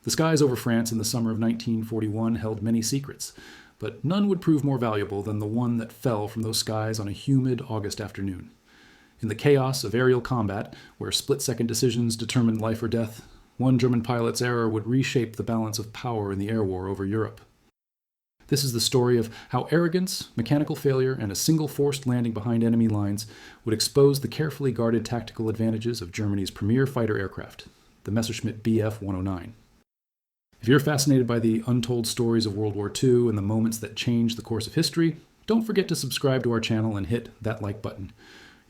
The skies over France in the summer of 1941 held many secrets, but none would prove more valuable than the one that fell from those skies on a humid August afternoon. In the chaos of aerial combat, where split-second decisions determined life or death, one German pilot's error would reshape the balance of power in the air war over Europe. This is the story of how arrogance, mechanical failure, and a single forced landing behind enemy lines would expose the carefully guarded tactical advantages of Germany's premier fighter aircraft, the Messerschmitt Bf 109. If you're fascinated by the untold stories of World War II and the moments that changed the course of history, don't forget to subscribe to our channel and hit that like button.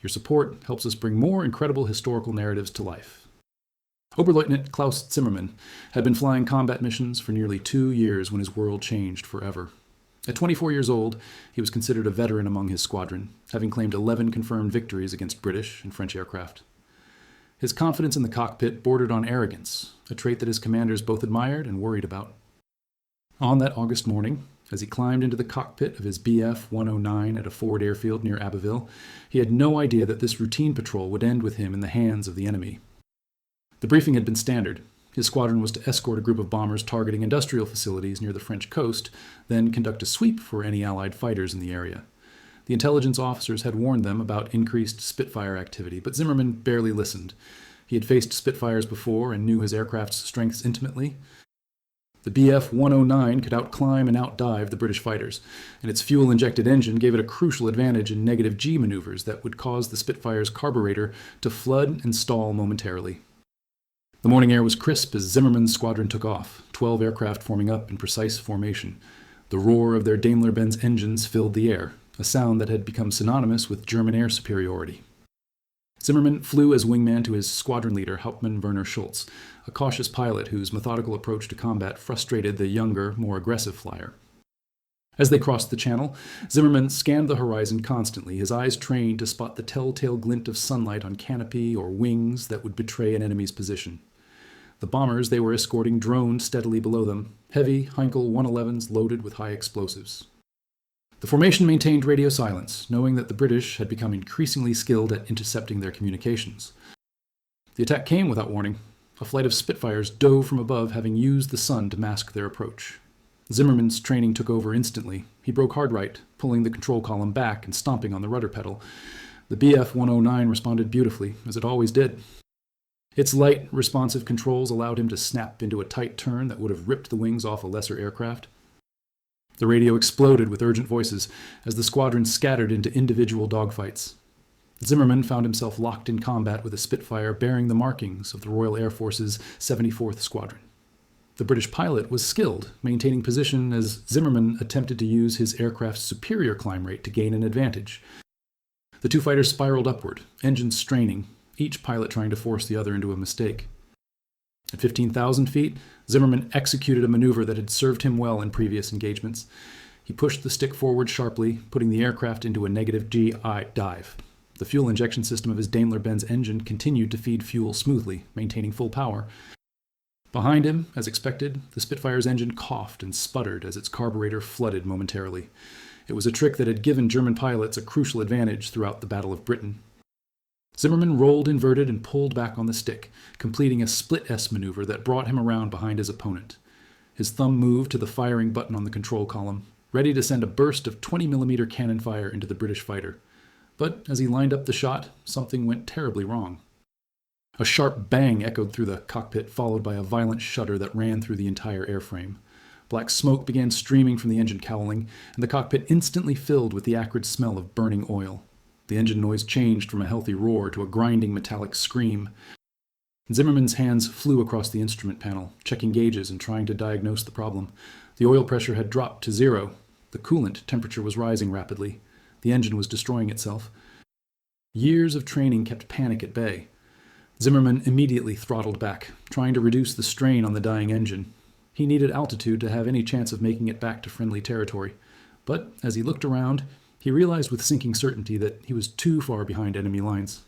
Your support helps us bring more incredible historical narratives to life. Oberleutnant Klaus Zimmermann had been flying combat missions for nearly 2 years when his world changed forever. At 24 years old, he was considered a veteran among his squadron, having claimed 11 confirmed victories against British and French aircraft. His confidence in the cockpit bordered on arrogance, a trait that his commanders both admired and worried about. On that August morning, as he climbed into the cockpit of his Bf 109 at a forward airfield near Abbeville, he had no idea that this routine patrol would end with him in the hands of the enemy. The briefing had been standard. His squadron was to escort a group of bombers targeting industrial facilities near the French coast, then conduct a sweep for any Allied fighters in the area. The intelligence officers had warned them about increased Spitfire activity, but Zimmermann barely listened. He had faced Spitfires before and knew his aircraft's strengths intimately. The Bf 109 could outclimb and outdive the British fighters, and its fuel-injected engine gave it a crucial advantage in negative G maneuvers that would cause the Spitfire's carburetor to flood and stall momentarily. The morning air was crisp as Zimmermann's squadron took off, 12 aircraft forming up in precise formation. The roar of their Daimler-Benz engines filled the air, a sound that had become synonymous with German air superiority. Zimmermann flew as wingman to his squadron leader, Hauptmann Werner Schulz, a cautious pilot whose methodical approach to combat frustrated the younger, more aggressive flyer. As they crossed the channel, Zimmermann scanned the horizon constantly, his eyes trained to spot the telltale glint of sunlight on canopy or wings that would betray an enemy's position. The bombers they were escorting droned steadily below them, heavy Heinkel 111s loaded with high explosives. The formation maintained radio silence, knowing that the British had become increasingly skilled at intercepting their communications. The attack came without warning. A flight of Spitfires dove from above, having used the sun to mask their approach. Zimmermann's training took over instantly. He broke hard right, pulling the control column back and stomping on the rudder pedal. The Bf 109 responded beautifully, as it always did. Its light, responsive controls allowed him to snap into a tight turn that would have ripped the wings off a lesser aircraft. The radio exploded with urgent voices as the squadron scattered into individual dogfights. Zimmermann found himself locked in combat with a Spitfire bearing the markings of the Royal Air Force's 74th Squadron. The British pilot was skilled, maintaining position as Zimmermann attempted to use his aircraft's superior climb rate to gain an advantage. The two fighters spiraled upward, engines straining, each pilot trying to force the other into a mistake. At 15,000 feet, Zimmermann executed a maneuver that had served him well in previous engagements. He pushed the stick forward sharply, putting the aircraft into a negative G dive. The fuel injection system of his Daimler-Benz engine continued to feed fuel smoothly, maintaining full power. Behind him, as expected, the Spitfire's engine coughed and sputtered as its carburetor flooded momentarily. It was a trick that had given German pilots a crucial advantage throughout the Battle of Britain. Zimmermann rolled inverted and pulled back on the stick, completing a split S maneuver that brought him around behind his opponent. His thumb moved to the firing button on the control column, ready to send a burst of 20mm cannon fire into the British fighter. But as he lined up the shot, something went terribly wrong. A sharp bang echoed through the cockpit, followed by a violent shudder that ran through the entire airframe. Black smoke began streaming from the engine cowling, and the cockpit instantly filled with the acrid smell of burning oil. The engine noise changed from a healthy roar to a grinding metallic scream. Zimmermann's hands flew across the instrument panel, checking gauges and trying to diagnose the problem. The oil pressure had dropped to 0. The coolant temperature was rising rapidly. The engine was destroying itself. Years of training kept panic at bay. Zimmermann immediately throttled back, trying to reduce the strain on the dying engine. He needed altitude to have any chance of making it back to friendly territory. But as he looked around, he realized with sinking certainty that he was too far behind enemy lines.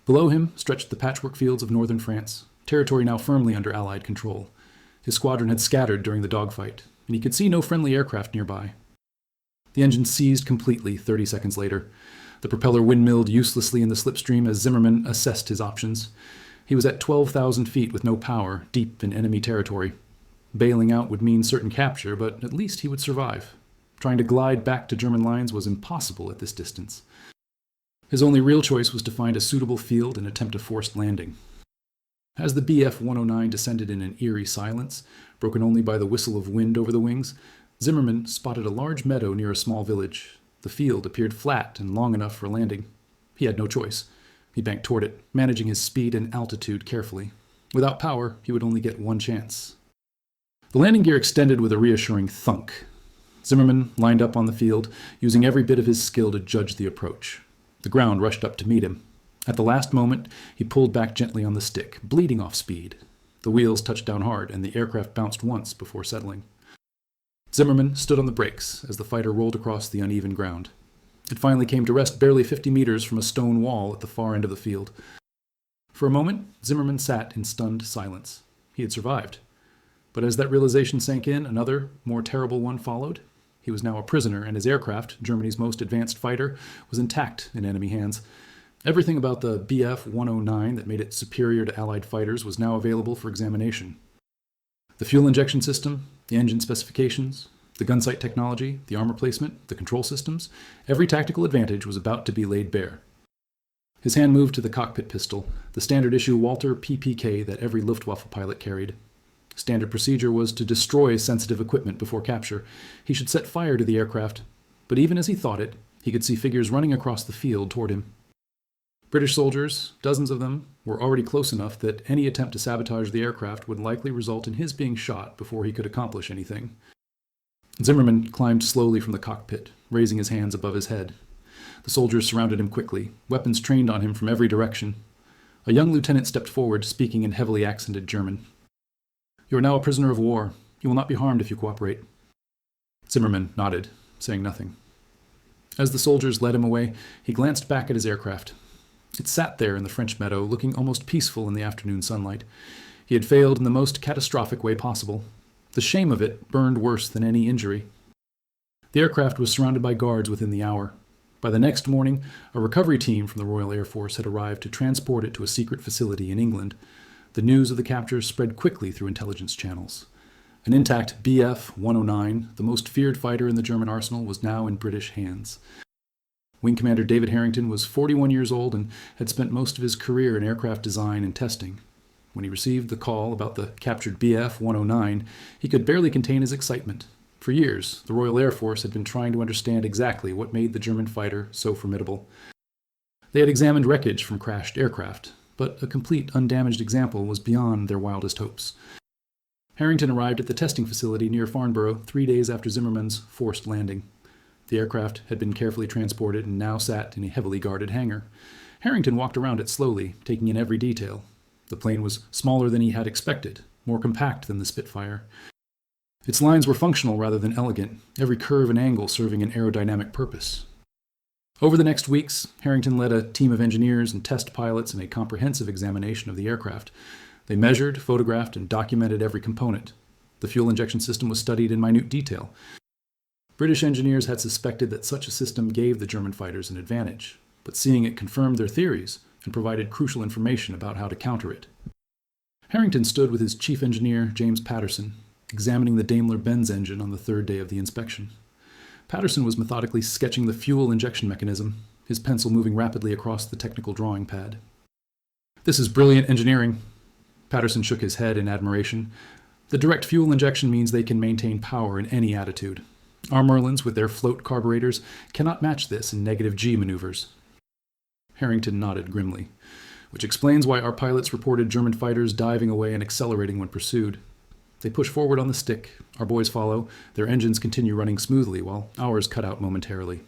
Below him stretched the patchwork fields of northern France, territory now firmly under Allied control. His squadron had scattered during the dogfight, and he could see no friendly aircraft nearby. The engine seized completely 30 seconds later. The propeller windmilled uselessly in the slipstream as Zimmermann assessed his options. He was at 12,000 feet with no power, deep in enemy territory. Bailing out would mean certain capture, but at least he would survive. Trying to glide back to German lines was impossible at this distance. His only real choice was to find a suitable field and attempt a forced landing. As the Bf-109 descended in an eerie silence, broken only by the whistle of wind over the wings, Zimmermann spotted a large meadow near a small village. The field appeared flat and long enough for landing. He had no choice. He banked toward it, managing his speed and altitude carefully. Without power, he would only get one chance. The landing gear extended with a reassuring thunk. Zimmermann lined up on the field, using every bit of his skill to judge the approach. The ground rushed up to meet him. At the last moment, he pulled back gently on the stick, bleeding off speed. The wheels touched down hard, and the aircraft bounced once before settling. Zimmermann stood on the brakes as the fighter rolled across the uneven ground. It finally came to rest barely 50 meters from a stone wall at the far end of the field. For a moment, Zimmermann sat in stunned silence. He had survived. But as that realization sank in, another, more terrible one followed. He was now a prisoner, and his aircraft, Germany's most advanced fighter, was intact in enemy hands. Everything about the Bf-109 that made it superior to Allied fighters was now available for examination. The fuel injection system, the engine specifications, the gunsight technology, the armor placement, the control systems, every tactical advantage was about to be laid bare. His hand moved to the cockpit pistol, the standard-issue Walter PPK that every Luftwaffe pilot carried. Standard procedure was to destroy sensitive equipment before capture. He should set fire to the aircraft, but even as he thought it, he could see figures running across the field toward him. British soldiers, dozens of them, were already close enough that any attempt to sabotage the aircraft would likely result in his being shot before he could accomplish anything. Zimmermann climbed slowly from the cockpit, raising his hands above his head. The soldiers surrounded him quickly, weapons trained on him from every direction. A young lieutenant stepped forward, speaking in heavily accented German. "You are now a prisoner of war. You will not be harmed if you cooperate." Zimmermann nodded, saying nothing. As the soldiers led him away, he glanced back at his aircraft. It sat there in the French meadow, looking almost peaceful in the afternoon sunlight. He had failed in the most catastrophic way possible. The shame of it burned worse than any injury. The aircraft was surrounded by guards within the hour. By the next morning, a recovery team from the Royal Air Force had arrived to transport it to a secret facility in England. The news of the capture spread quickly through intelligence channels. An intact Bf-109, the most feared fighter in the German arsenal, was now in British hands. Wing Commander David Harrington was 41 years old and had spent most of his career in aircraft design and testing. When he received the call about the captured Bf-109, he could barely contain his excitement. For years, the Royal Air Force had been trying to understand exactly what made the German fighter so formidable. They had examined wreckage from crashed aircraft, but a complete undamaged example was beyond their wildest hopes. Harrington arrived at the testing facility near Farnborough 3 days after Zimmermann's forced landing. The aircraft had been carefully transported and now sat in a heavily guarded hangar. Harrington walked around it slowly, taking in every detail. The plane was smaller than he had expected, more compact than the Spitfire. Its lines were functional rather than elegant, every curve and angle serving an aerodynamic purpose. Over the next weeks, Harrington led a team of engineers and test pilots in a comprehensive examination of the aircraft. They measured, photographed, and documented every component. The fuel injection system was studied in minute detail. British engineers had suspected that such a system gave the German fighters an advantage, but seeing it confirmed their theories and provided crucial information about how to counter it. Harrington stood with his chief engineer, James Patterson, examining the Daimler-Benz engine on the third day of the inspection. Patterson was methodically sketching the fuel injection mechanism, his pencil moving rapidly across the technical drawing pad. "This is brilliant engineering." Patterson shook his head in admiration. "The direct fuel injection means they can maintain power in any attitude. Our Merlins, with their float carburetors, cannot match this in negative G maneuvers." Harrington nodded grimly, which explains why our pilots reported German fighters diving away and accelerating when pursued. They push forward on the stick, our boys follow, their engines continue running smoothly while ours cut out momentarily.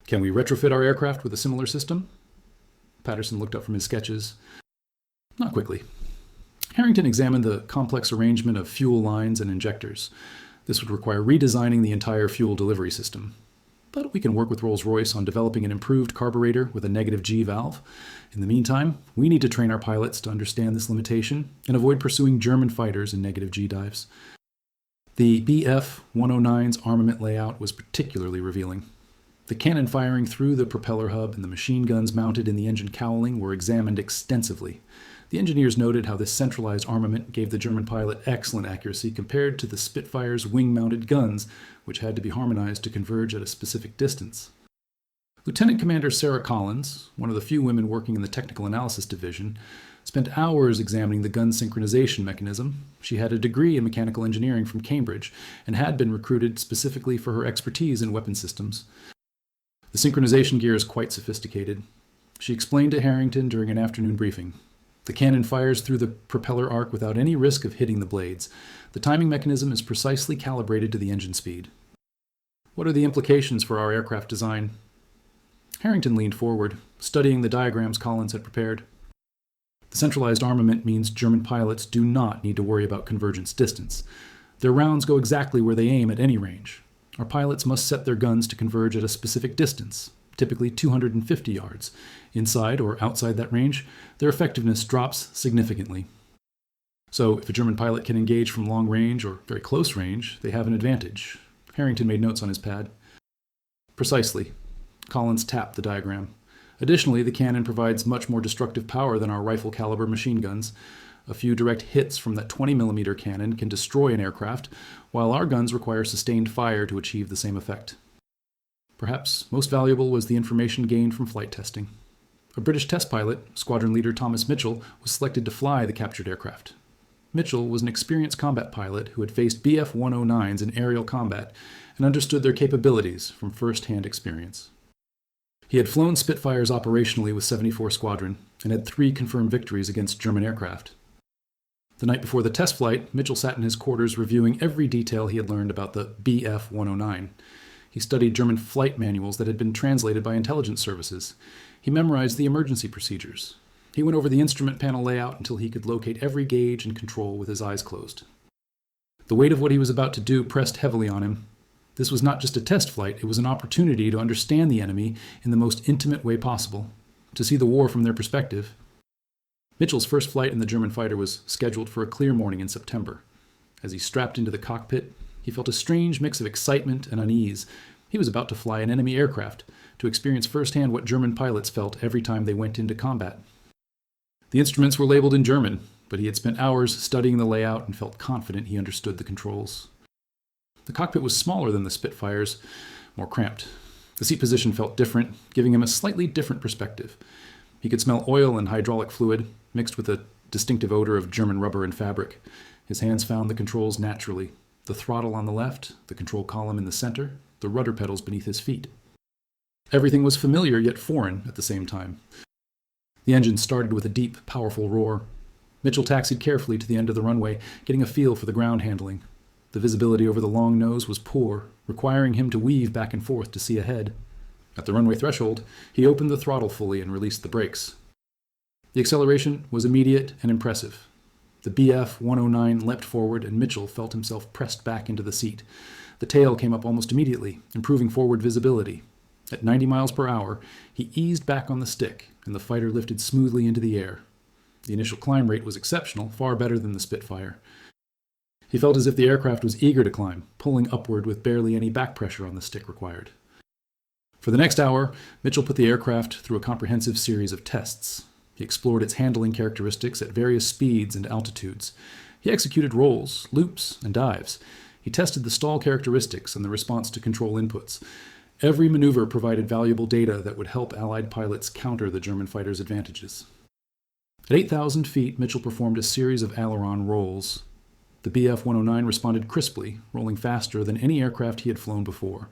"Can we retrofit our aircraft with a similar system?" Patterson looked up from his sketches. "Not quickly." Harrington examined the complex arrangement of fuel lines and injectors. This would require redesigning the entire fuel delivery system. But we can work with Rolls-Royce on developing an improved carburetor with a negative G valve. In the meantime, we need to train our pilots to understand this limitation and avoid pursuing German fighters in negative G dives. The Bf-109's armament layout was particularly revealing. The cannon firing through the propeller hub and the machine guns mounted in the engine cowling were examined extensively. The engineers noted how this centralized armament gave the German pilot excellent accuracy compared to the Spitfire's wing-mounted guns, which had to be harmonized to converge at a specific distance. Lieutenant Commander Sarah Collins, one of the few women working in the Technical Analysis Division, spent hours examining the gun synchronization mechanism. She had a degree in mechanical engineering from Cambridge and had been recruited specifically for her expertise in weapon systems. The synchronization gear is quite sophisticated. She explained to Harrington during an afternoon briefing. The cannon fires through the propeller arc without any risk of hitting the blades. The timing mechanism is precisely calibrated to the engine speed. What are the implications for our aircraft design? Harrington leaned forward, studying the diagrams Collins had prepared. The centralized armament means German pilots do not need to worry about convergence distance. Their rounds go exactly where they aim at any range. Our pilots must set their guns to converge at a specific distance, typically 250 yards. Inside or outside that range, their effectiveness drops significantly. So, if a German pilot can engage from long range or very close range, they have an advantage. Harrington made notes on his pad. Precisely. Collins tapped the diagram. Additionally, the cannon provides much more destructive power than our rifle-caliber machine guns. A few direct hits from that 20mm cannon can destroy an aircraft, while our guns require sustained fire to achieve the same effect. Perhaps most valuable was the information gained from flight testing. A British test pilot, squadron leader Thomas Mitchell, was selected to fly the captured aircraft. Mitchell was an experienced combat pilot who had faced Bf 109s in aerial combat and understood their capabilities from first-hand experience. He had flown Spitfires operationally with 74 Squadron and had 3 confirmed victories against German aircraft. The night before the test flight, Mitchell sat in his quarters reviewing every detail he had learned about the Bf 109. He studied German flight manuals that had been translated by intelligence services. He memorized the emergency procedures. He went over the instrument panel layout until he could locate every gauge and control with his eyes closed. The weight of what he was about to do pressed heavily on him. This was not just a test flight, it was an opportunity to understand the enemy in the most intimate way possible, to see the war from their perspective. Mitchell's first flight in the German fighter was scheduled for a clear morning in September. As he strapped into the cockpit, he felt a strange mix of excitement and unease. He was about to fly an enemy aircraft, to experience firsthand what German pilots felt every time they went into combat. The instruments were labeled in German, but he had spent hours studying the layout and felt confident he understood the controls. The cockpit was smaller than the Spitfires, more cramped. The seat position felt different, giving him a slightly different perspective. He could smell oil and hydraulic fluid, mixed with a distinctive odor of German rubber and fabric. His hands found the controls naturally. The throttle on the left, the control column in the center, the rudder pedals beneath his feet. Everything was familiar yet foreign at the same time. The engine started with a deep, powerful roar. Mitchell taxied carefully to the end of the runway, getting a feel for the ground handling. The visibility over the long nose was poor, requiring him to weave back and forth to see ahead. At the runway threshold, he opened the throttle fully and released the brakes. The acceleration was immediate and impressive. The Bf 109 leapt forward, and Mitchell felt himself pressed back into the seat. The tail came up almost immediately, improving forward visibility. At 90 miles per hour, he eased back on the stick, and the fighter lifted smoothly into the air. The initial climb rate was exceptional, far better than the Spitfire. He felt as if the aircraft was eager to climb, pulling upward with barely any back pressure on the stick required. For the next hour, Mitchell put the aircraft through a comprehensive series of tests. He explored its handling characteristics at various speeds and altitudes. He executed rolls, loops, and dives. He tested the stall characteristics and the response to control inputs. Every maneuver provided valuable data that would help Allied pilots counter the German fighter's advantages. At 8,000 feet, Mitchell performed a series of aileron rolls. The Bf 109 responded crisply, rolling faster than any aircraft he had flown before.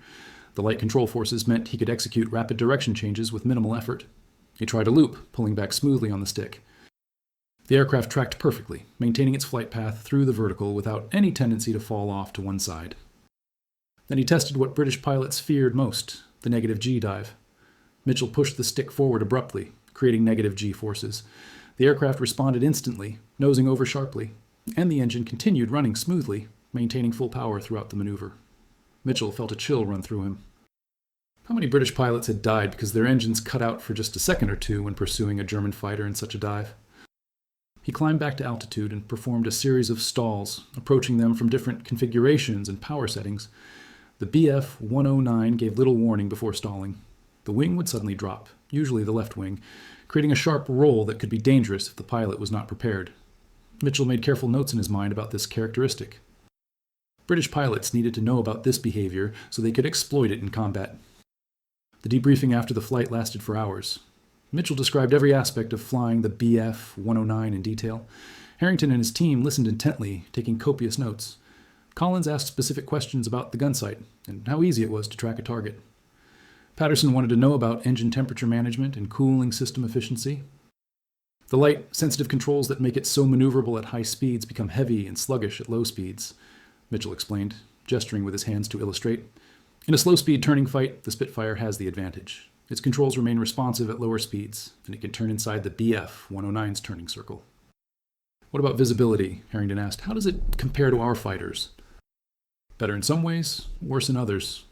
The light control forces meant he could execute rapid direction changes with minimal effort. He tried a loop, pulling back smoothly on the stick. The aircraft tracked perfectly, maintaining its flight path through the vertical without any tendency to fall off to one side. Then he tested what British pilots feared most, the negative G dive. Mitchell pushed the stick forward abruptly, creating negative G forces. The aircraft responded instantly, nosing over sharply, and the engine continued running smoothly, maintaining full power throughout the maneuver. Mitchell felt a chill run through him. How many British pilots had died because their engines cut out for just a second or two when pursuing a German fighter in such a dive? He climbed back to altitude and performed a series of stalls, approaching them from different configurations and power settings. The Bf 109 gave little warning before stalling. The wing would suddenly drop, usually the left wing, creating a sharp roll that could be dangerous if the pilot was not prepared. Mitchell made careful notes in his mind about this characteristic. British pilots needed to know about this behavior so they could exploit it in combat. The debriefing after the flight lasted for hours. Mitchell described every aspect of flying the Bf 109 in detail. Harrington and his team listened intently, taking copious notes. Collins asked specific questions about the gun sight and how easy it was to track a target. Patterson wanted to know about engine temperature management and cooling system efficiency. The light, sensitive controls that make it so maneuverable at high speeds become heavy and sluggish at low speeds, Mitchell explained, gesturing with his hands to illustrate. In a slow-speed turning fight, the Spitfire has the advantage. Its controls remain responsive at lower speeds, and it can turn inside the Bf 109's turning circle. What about visibility? Harrington asked. How does it compare to our fighters? Better in some ways, worse in others.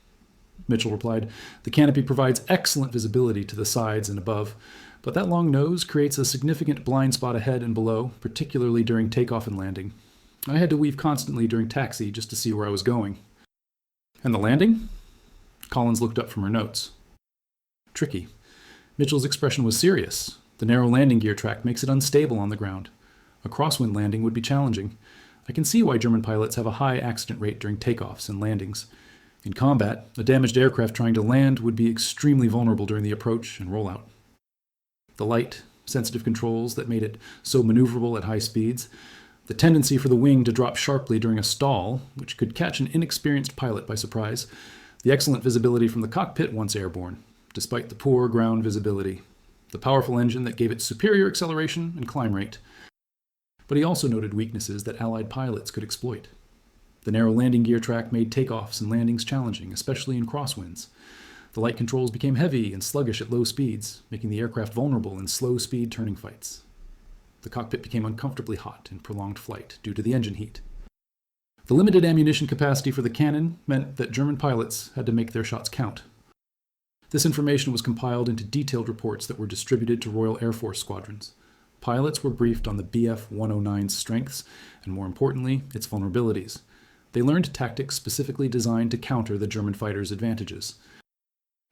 Mitchell replied, the canopy provides excellent visibility to the sides and above, but that long nose creates a significant blind spot ahead and below, particularly during takeoff and landing. I had to weave constantly during taxi just to see where I was going. And the landing? Collins looked up from her notes. Tricky. Mitchell's expression was serious. The narrow landing gear track makes it unstable on the ground. A crosswind landing would be challenging. I can see why German pilots have a high accident rate during takeoffs and landings. In combat, a damaged aircraft trying to land would be extremely vulnerable during the approach and rollout. The light, sensitive controls that made it so maneuverable at high speeds, the tendency for the wing to drop sharply during a stall, which could catch an inexperienced pilot by surprise, the excellent visibility from the cockpit once airborne, despite the poor ground visibility, the powerful engine that gave it superior acceleration and climb rate. But he also noted weaknesses that Allied pilots could exploit. The narrow landing gear track made takeoffs and landings challenging, especially in crosswinds. The light controls became heavy and sluggish at low speeds, making the aircraft vulnerable in slow-speed turning fights. The cockpit became uncomfortably hot in prolonged flight due to the engine heat. The limited ammunition capacity for the cannon meant that German pilots had to make their shots count. This information was compiled into detailed reports that were distributed to Royal Air Force squadrons. Pilots were briefed on the Bf 109's strengths and, more importantly, its vulnerabilities. They learned tactics specifically designed to counter the German fighters' advantages.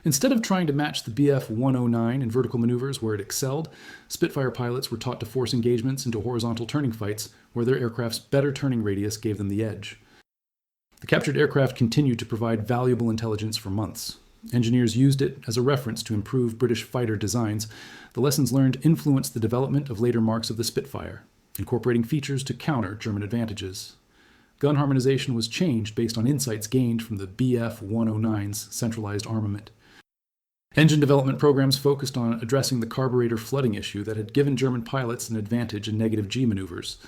Instead of trying to match the Bf 109 in vertical maneuvers where it excelled, Spitfire pilots were taught to force engagements into horizontal turning fights where their aircraft's better turning radius gave them the edge. The captured aircraft continued to provide valuable intelligence for months. Engineers used it as a reference to improve British fighter designs. The lessons learned influenced the development of later marks of the Spitfire, incorporating features to counter German advantages. Gun harmonization was changed based on insights gained from the Bf 109's centralized armament. Engine development programs focused on addressing the carburetor flooding issue that had given German pilots an advantage in negative G maneuvers.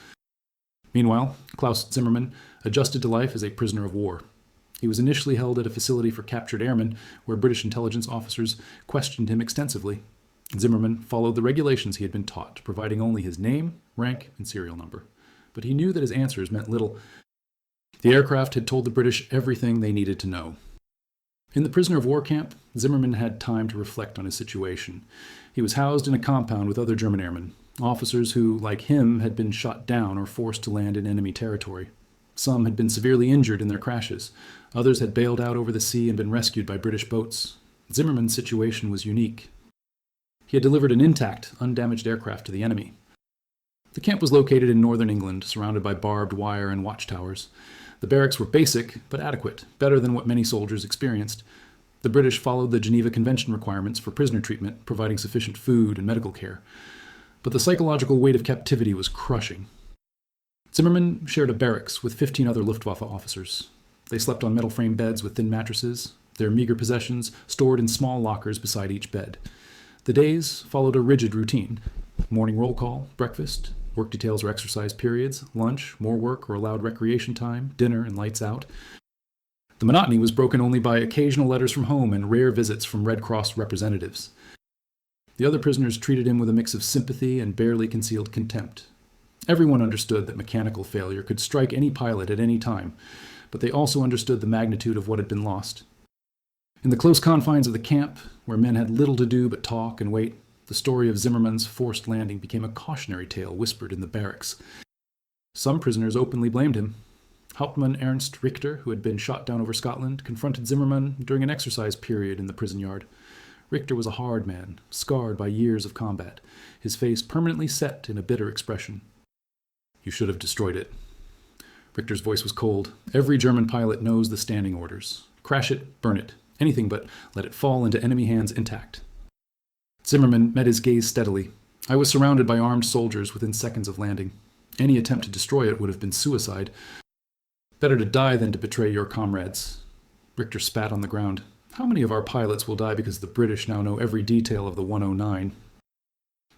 Meanwhile, Klaus Zimmermann adjusted to life as a prisoner of war. He was initially held at a facility for captured airmen where British intelligence officers questioned him extensively. Zimmermann followed the regulations he had been taught, providing only his name, rank, and serial number. But he knew that his answers meant little. The aircraft had told the British everything they needed to know. In the prisoner of war camp, Zimmermann had time to reflect on his situation. He was housed in a compound with other German airmen, officers who, like him, had been shot down or forced to land in enemy territory. Some had been severely injured in their crashes. Others had bailed out over the sea and been rescued by British boats. Zimmermann's situation was unique. He had delivered an intact, undamaged aircraft to the enemy. The camp was located in northern England, surrounded by barbed wire and watchtowers. The barracks were basic, but adequate, better than what many soldiers experienced. The British followed the Geneva Convention requirements for prisoner treatment, providing sufficient food and medical care. But the psychological weight of captivity was crushing. Zimmermann shared a barracks with 15 other Luftwaffe officers. They slept on metal frame beds with thin mattresses, their meager possessions stored in small lockers beside each bed. The days followed a rigid routine. Morning roll call, breakfast, work details or exercise periods, lunch, more work or allowed recreation time, dinner, and lights out. The monotony was broken only by occasional letters from home and rare visits from Red Cross representatives. The other prisoners treated him with a mix of sympathy and barely concealed contempt. Everyone understood that mechanical failure could strike any pilot at any time, but they also understood the magnitude of what had been lost. In the close confines of the camp, where men had little to do but talk and wait, the story of Zimmermann's forced landing became a cautionary tale whispered in the barracks. Some prisoners openly blamed him. Hauptmann Ernst Richter, who had been shot down over Scotland, confronted Zimmermann during an exercise period in the prison yard. Richter was a hard man, scarred by years of combat, his face permanently set in a bitter expression. "You should have destroyed it." Richter's voice was cold. "Every German pilot knows the standing orders. Crash it, burn it, anything but let it fall into enemy hands intact." Zimmerman met his gaze steadily. "I was surrounded by armed soldiers within seconds of landing. Any attempt to destroy it would have been suicide. Better to die than to betray your comrades." Richter spat on the ground. "How many of our pilots will die because the British now know every detail of the 109?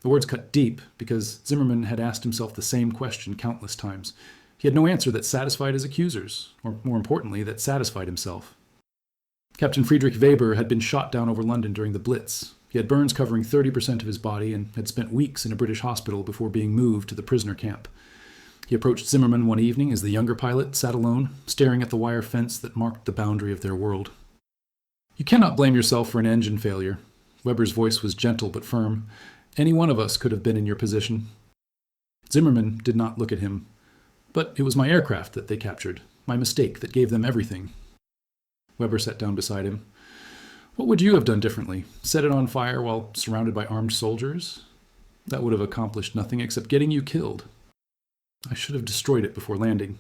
The words cut deep because Zimmerman had asked himself the same question countless times. He had no answer that satisfied his accusers, or more importantly, that satisfied himself. Captain Friedrich Weber had been shot down over London during the Blitz. He had burns covering 30% of his body and had spent weeks in a British hospital before being moved to the prisoner camp. He approached Zimmerman one evening as the younger pilot sat alone, staring at the wire fence that marked the boundary of their world. "You cannot blame yourself for an engine failure." Weber's voice was gentle but firm. "Any one of us could have been in your position." Zimmerman did not look at him. "But it was my aircraft that they captured, my mistake that gave them everything." Weber sat down beside him. "What would you have done differently? Set it on fire while surrounded by armed soldiers? That would have accomplished nothing except getting you killed." "I should have destroyed it before landing.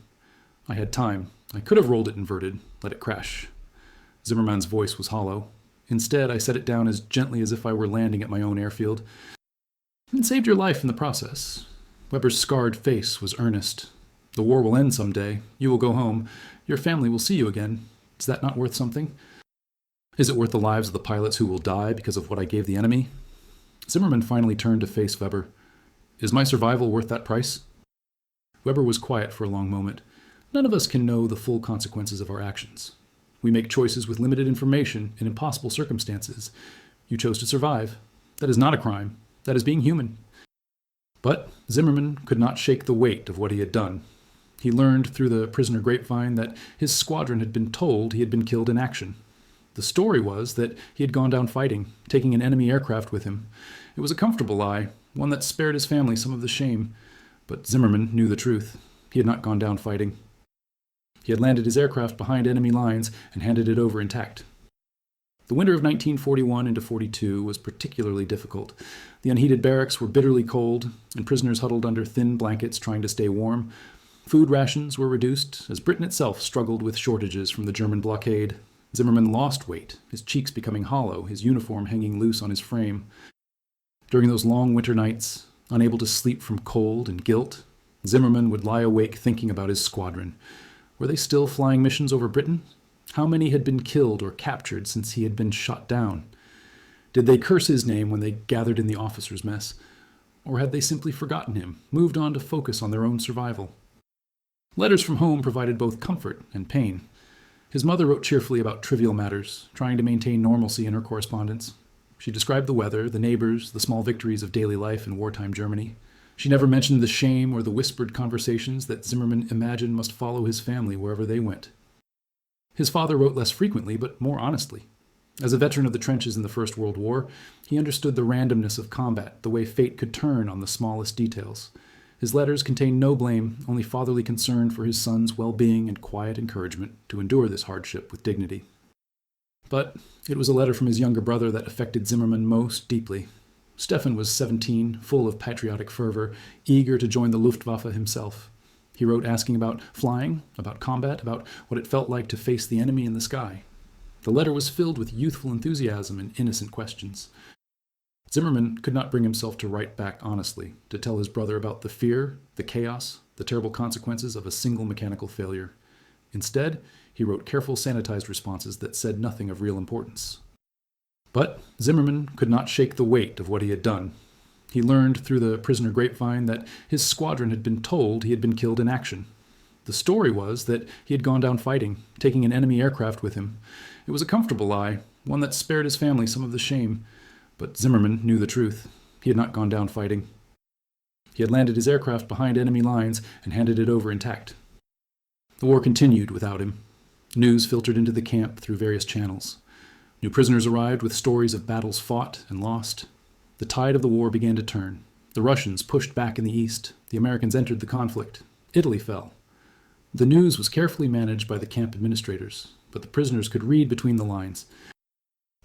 I had time. I could have rolled it inverted, let it crash." Zimmerman's voice was hollow. "Instead, I set it down as gently as if I were landing at my own airfield. And saved your life in the process." Weber's scarred face was earnest. "The war will end someday. You will go home. Your family will see you again. Is that not worth something? Is it worth the lives of the pilots who will die because of what I gave the enemy?" Zimmerman finally turned to face Weber. "Is my survival worth that price?" Weber was quiet for a long moment. "None of us can know the full consequences of our actions. We make choices with limited information in impossible circumstances. You chose to survive. That is not a crime. That is being human." But Zimmerman could not shake the weight of what he had done. He learned through the prisoner grapevine that his squadron had been told he had been killed in action. The story was that he had gone down fighting, taking an enemy aircraft with him. It was a comfortable lie, one that spared his family some of the shame. But Zimmerman knew the truth. He had not gone down fighting. He had landed his aircraft behind enemy lines and handed it over intact. The winter of 1941 into 42 was particularly difficult. The unheated barracks were bitterly cold, and prisoners huddled under thin blankets trying to stay warm. Food rations were reduced, as Britain itself struggled with shortages from the German blockade. Zimmerman lost weight, his cheeks becoming hollow, his uniform hanging loose on his frame. During those long winter nights, unable to sleep from cold and guilt, Zimmerman would lie awake thinking about his squadron. Were they still flying missions over Britain? How many had been killed or captured since he had been shot down? Did they curse his name when they gathered in the officers' mess? Or had they simply forgotten him, moved on to focus on their own survival? Letters from home provided both comfort and pain. His mother wrote cheerfully about trivial matters, trying to maintain normalcy in her correspondence. She described the weather, the neighbors, the small victories of daily life in wartime Germany. She never mentioned the shame or the whispered conversations that Zimmerman imagined must follow his family wherever they went. His father wrote less frequently, but more honestly. As a veteran of the trenches in the First World War, he understood the randomness of combat, the way fate could turn on the smallest details. His letters contained no blame, only fatherly concern for his son's well-being and quiet encouragement to endure this hardship with dignity. But it was a letter from his younger brother that affected Zimmerman most deeply. Stefan was 17, full of patriotic fervor, eager to join the Luftwaffe himself. He wrote asking about flying, about combat, about what it felt like to face the enemy in the sky. The letter was filled with youthful enthusiasm and innocent questions. Zimmerman could not bring himself to write back honestly, to tell his brother about the fear, the chaos, the terrible consequences of a single mechanical failure. Instead, he wrote careful, sanitized responses that said nothing of real importance. But Zimmerman could not shake the weight of what he had done. He learned through the prisoner grapevine that his squadron had been told he had been killed in action. The story was that he had gone down fighting, taking an enemy aircraft with him. It was a comfortable lie, one that spared his family some of the shame. But Zimmerman knew the truth. He had not gone down fighting. He had landed his aircraft behind enemy lines and handed it over intact. The war continued without him. News filtered into the camp through various channels. New prisoners arrived with stories of battles fought and lost. The tide of the war began to turn. The Russians pushed back in the east. The Americans entered the conflict. Italy fell. The news was carefully managed by the camp administrators, but the prisoners could read between the lines.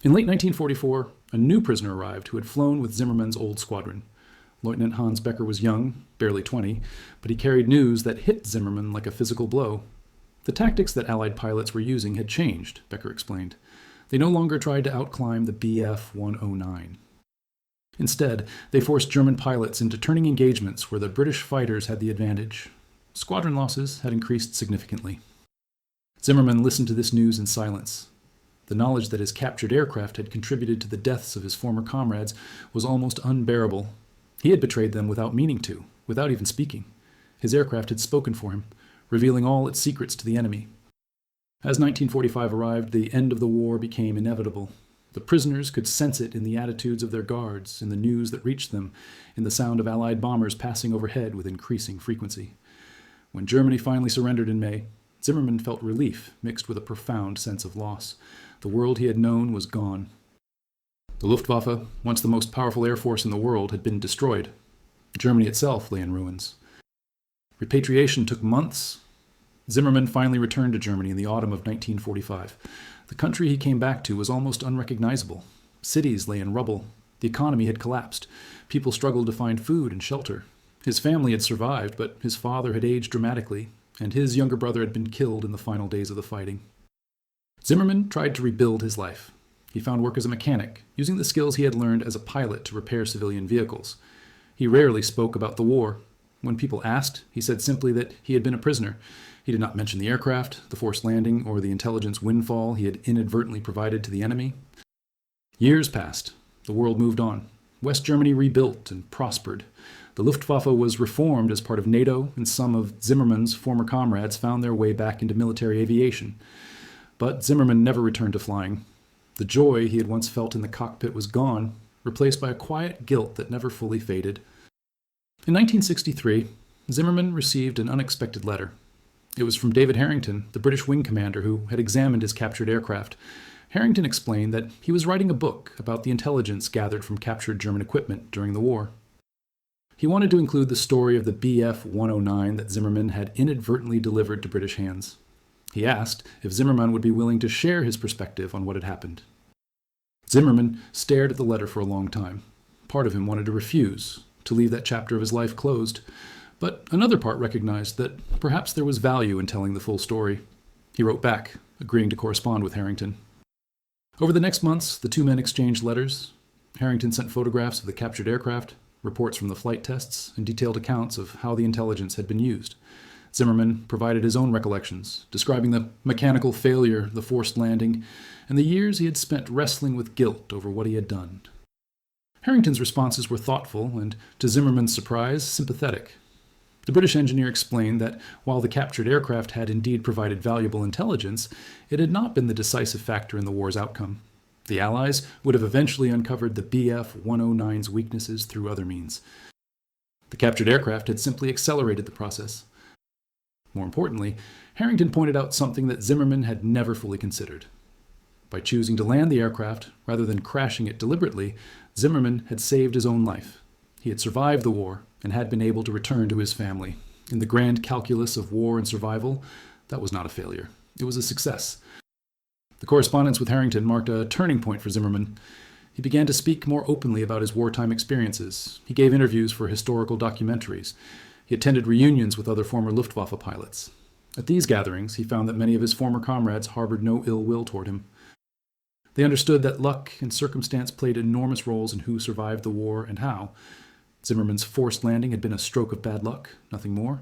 In late 1944, A new prisoner arrived who had flown with Zimmermann's old squadron. Lieutenant Hans Becker was young, barely 20, but he carried news that hit Zimmermann like a physical blow. The tactics that Allied pilots were using had changed, Becker explained. They no longer tried to outclimb the Bf 109. Instead, they forced German pilots into turning engagements where the British fighters had the advantage. Squadron losses had increased significantly. Zimmermann listened to this news in silence. The knowledge that his captured aircraft had contributed to the deaths of his former comrades was almost unbearable. He had betrayed them without meaning to, without even speaking. His aircraft had spoken for him, revealing all its secrets to the enemy. As 1945 arrived, the end of the war became inevitable. The prisoners could sense it in the attitudes of their guards, in the news that reached them, in the sound of Allied bombers passing overhead with increasing frequency. When Germany finally surrendered in May, Zimmermann felt relief mixed with a profound sense of loss. The world he had known was gone. The Luftwaffe, once the most powerful air force in the world, had been destroyed. Germany itself lay in ruins. Repatriation took months. Zimmermann finally returned to Germany in the autumn of 1945. The country he came back to was almost unrecognizable. Cities lay in rubble. The economy had collapsed. People struggled to find food and shelter. His family had survived, but his father had aged dramatically, and his younger brother had been killed in the final days of the fighting. Zimmermann tried to rebuild his life. He found work as a mechanic, using the skills he had learned as a pilot to repair civilian vehicles. He rarely spoke about the war. When people asked, he said simply that he had been a prisoner. He did not mention the aircraft, the forced landing, or the intelligence windfall he had inadvertently provided to the enemy. Years passed. The world moved on. West Germany rebuilt and prospered. The Luftwaffe was reformed as part of NATO, and some of Zimmermann's former comrades found their way back into military aviation. But Zimmermann never returned to flying. The joy he had once felt in the cockpit was gone, replaced by a quiet guilt that never fully faded. In 1963, Zimmermann received an unexpected letter. It was from David Harrington, the British wing commander who had examined his captured aircraft. Harrington explained that he was writing a book about the intelligence gathered from captured German equipment during the war. He wanted to include the story of the Bf 109 that Zimmermann had inadvertently delivered to British hands. He asked if Zimmermann would be willing to share his perspective on what had happened. Zimmermann stared at the letter for a long time. Part of him wanted to refuse, to leave that chapter of his life closed, but another part recognized that perhaps there was value in telling the full story. He wrote back, agreeing to correspond with Harrington. Over the next months, the two men exchanged letters. Harrington sent photographs of the captured aircraft, reports from the flight tests, and detailed accounts of how the intelligence had been used. Zimmermann provided his own recollections, describing the mechanical failure, the forced landing, and the years he had spent wrestling with guilt over what he had done. Harrington's responses were thoughtful and, to Zimmermann's surprise, sympathetic. The British engineer explained that while the captured aircraft had indeed provided valuable intelligence, it had not been the decisive factor in the war's outcome. The Allies would have eventually uncovered the Bf 109's weaknesses through other means. The captured aircraft had simply accelerated the process. More importantly, Harrington pointed out something that Zimmermann had never fully considered. By choosing to land the aircraft rather than crashing it deliberately, Zimmermann had saved his own life. He had survived the war and had been able to return to his family. In the grand calculus of war and survival, that was not a failure. It was a success. The correspondence with Harrington marked a turning point for Zimmermann. He began to speak more openly about his wartime experiences. He gave interviews for historical documentaries. He attended reunions with other former Luftwaffe pilots. At these gatherings, he found that many of his former comrades harbored no ill will toward him. They understood that luck and circumstance played enormous roles in who survived the war and how. Zimmermann's forced landing had been a stroke of bad luck, nothing more.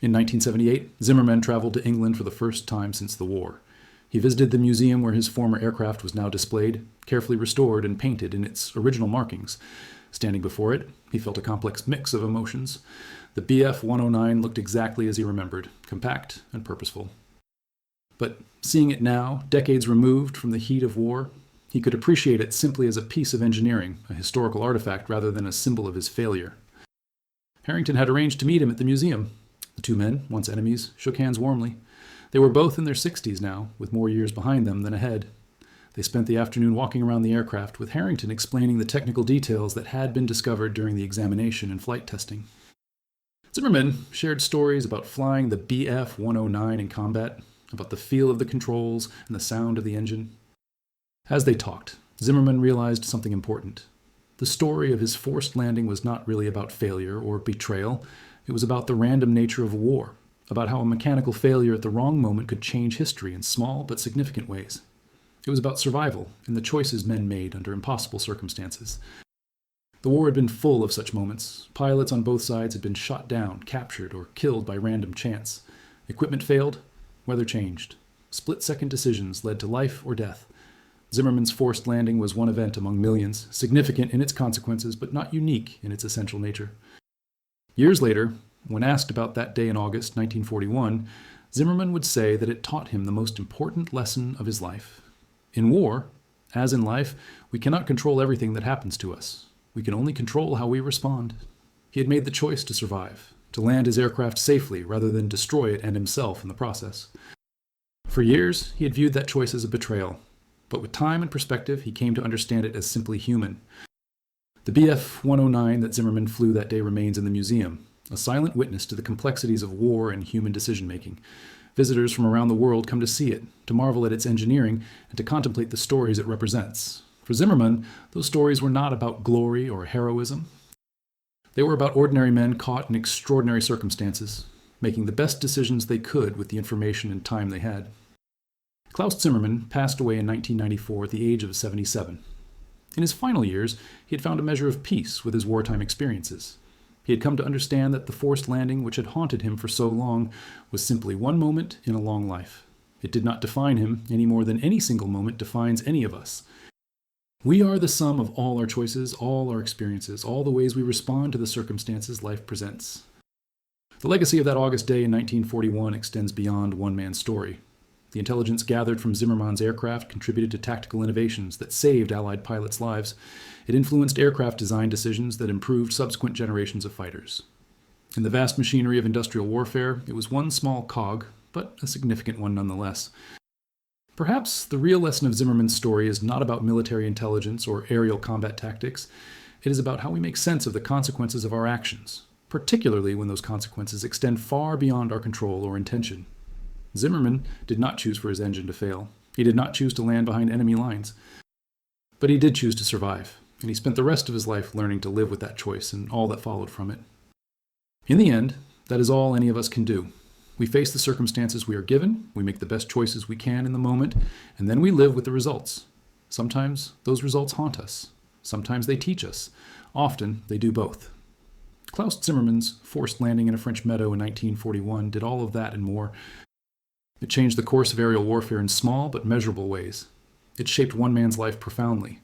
In 1978, Zimmermann traveled to England for the first time since the war. He visited the museum where his former aircraft was now displayed, carefully restored and painted in its original markings. Standing before it, he felt a complex mix of emotions. The Bf 109 looked exactly as he remembered, compact and purposeful. But seeing it now, decades removed from the heat of war, he could appreciate it simply as a piece of engineering, a historical artifact rather than a symbol of his failure. Harrington had arranged to meet him at the museum. The two men, once enemies, shook hands warmly. They were both in their 60s now, with more years behind them than ahead. They spent the afternoon walking around the aircraft, with Harrington explaining the technical details that had been discovered during the examination and flight testing. Zimmermann shared stories about flying the Bf 109 in combat, about the feel of the controls and the sound of the engine. As they talked, Zimmermann realized something important. The story of his forced landing was not really about failure or betrayal. It was about the random nature of war, about how a mechanical failure at the wrong moment could change history in small but significant ways. It was about survival and the choices men made under impossible circumstances. The war had been full of such moments. Pilots on both sides had been shot down, captured, or killed by random chance. Equipment failed, weather changed. Split-second decisions led to life or death. Zimmermann's forced landing was one event among millions, significant in its consequences, but not unique in its essential nature. Years later, when asked about that day in August 1941, Zimmermann would say that it taught him the most important lesson of his life. In war, as in life, we cannot control everything that happens to us. We can only control how we respond. He had made the choice to survive, to land his aircraft safely rather than destroy it and himself in the process. For years, he had viewed that choice as a betrayal, but with time and perspective, he came to understand it as simply human. The Bf 109 that Zimmermann flew that day remains in the museum, a silent witness to the complexities of war and human decision-making. Visitors from around the world come to see it, to marvel at its engineering, and to contemplate the stories it represents. For Zimmermann, those stories were not about glory or heroism. They were about ordinary men caught in extraordinary circumstances, making the best decisions they could with the information and time they had. Klaus Zimmermann passed away in 1994 at the age of 77. In his final years, he had found a measure of peace with his wartime experiences. He had come to understand that the forced landing which had haunted him for so long was simply one moment in a long life. It did not define him any more than any single moment defines any of us. We are the sum of all our choices, all our experiences, all the ways we respond to the circumstances life presents. The legacy of that August day in 1941 extends beyond one man's story. The intelligence gathered from Zimmermann's aircraft contributed to tactical innovations that saved Allied pilots' lives. It influenced aircraft design decisions that improved subsequent generations of fighters. In the vast machinery of industrial warfare, it was one small cog, but a significant one nonetheless. Perhaps the real lesson of Zimmermann's story is not about military intelligence or aerial combat tactics. It is about how we make sense of the consequences of our actions, particularly when those consequences extend far beyond our control or intention. Zimmermann did not choose for his engine to fail. He did not choose to land behind enemy lines. But he did choose to survive, and he spent the rest of his life learning to live with that choice and all that followed from it. In the end, that is all any of us can do. We face the circumstances we are given, we make the best choices we can in the moment, and then we live with the results. Sometimes those results haunt us. Sometimes they teach us. Often they do both. Klaus Zimmermann's forced landing in a French meadow in 1941 did all of that and more. It changed the course of aerial warfare in small but measurable ways. It shaped one man's life profoundly,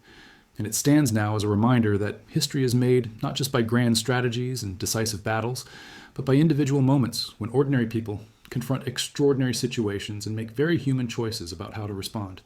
and it stands now as a reminder that history is made not just by grand strategies and decisive battles, but by individual moments when ordinary people confront extraordinary situations and make very human choices about how to respond.